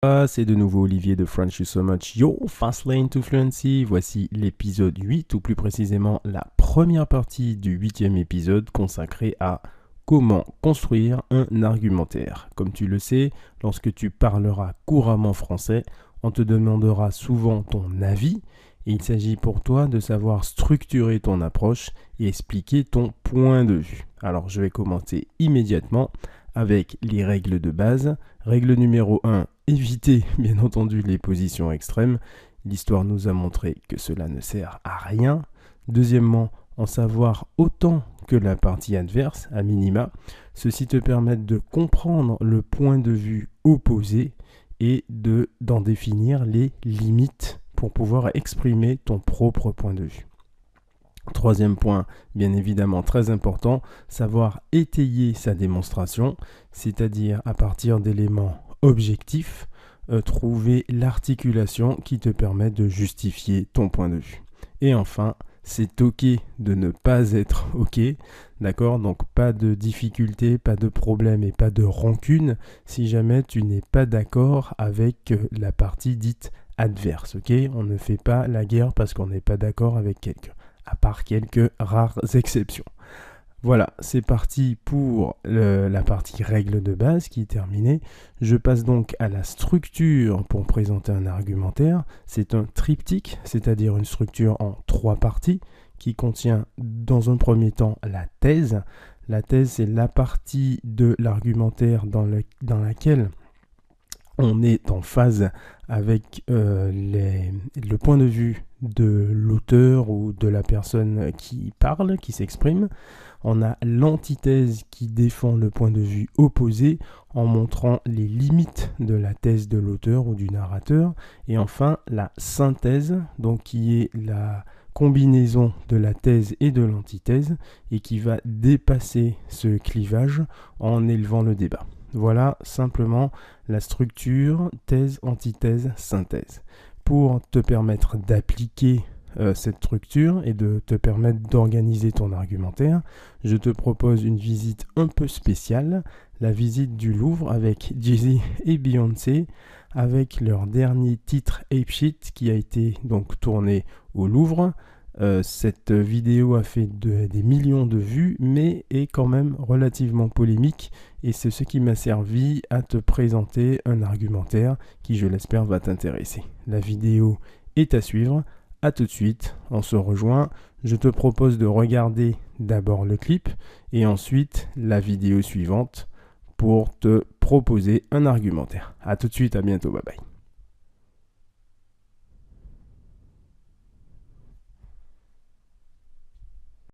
C'est de nouveau Olivier de French You So Much, Yo Fast Lane to Fluency. Voici l'épisode 8, ou plus précisément la première partie du 8e épisode consacré à comment construire un argumentaire. Comme tu le sais, lorsque tu parleras couramment français, on te demandera souvent ton avis et il s'agit pour toi de savoir structurer ton approche et expliquer ton point de vue. Alors je vais commencer immédiatement avec les règles de base. Règle numéro 1, éviter bien entendu les positions extrêmes. L'histoire nous a montré que cela ne sert à rien. Deuxièmement, en savoir autant que la partie adverse, à minima. Ceci te permet de comprendre le point de vue opposé et d'en définir les limites pour pouvoir exprimer ton propre point de vue. Troisième point, bien évidemment très important, savoir étayer sa démonstration, c'est-à-dire à partir d'éléments objectifs, trouver l'articulation qui te permet de justifier ton point de vue. Et enfin, c'est ok de ne pas être ok, d'accord? Donc pas de difficulté, pas de problème et pas de rancune si jamais tu n'es pas d'accord avec la partie dite adverse, ok? On ne fait pas la guerre parce qu'on n'est pas d'accord avec quelqu'un, à part quelques rares exceptions. Voilà, c'est parti pour la partie règles de base qui est terminée. Je passe donc à la structure pour présenter un argumentaire. C'est un triptyque, c'est-à-dire une structure en 3 parties qui contient dans un premier temps la thèse. La thèse, c'est la partie de l'argumentaire dans laquelle on est en phase avec le point de vue de l'auteur ou de la personne qui parle, qui s'exprime. On a l'antithèse qui défend le point de vue opposé en montrant les limites de la thèse de l'auteur ou du narrateur. Et enfin, la synthèse, donc qui est la combinaison de la thèse et de l'antithèse et qui va dépasser ce clivage en élevant le débat. Voilà simplement la structure thèse, antithèse, synthèse. Pour te permettre d'appliquer cette structure et de te permettre d'organiser ton argumentaire, je te propose une visite un peu spéciale, la visite du Louvre avec Jay-Z et Beyoncé, avec leur dernier titre Ape Shit qui a été donc tourné au Louvre. Cette vidéo a fait des millions de vues, mais est quand même relativement polémique et c'est ce qui m'a servi à te présenter un argumentaire qui, je l'espère, va t'intéresser. La vidéo est à suivre. À tout de suite, on se rejoint. Je te propose de regarder d'abord le clip et ensuite la vidéo suivante pour te proposer un argumentaire. À tout de suite, à bientôt, bye bye.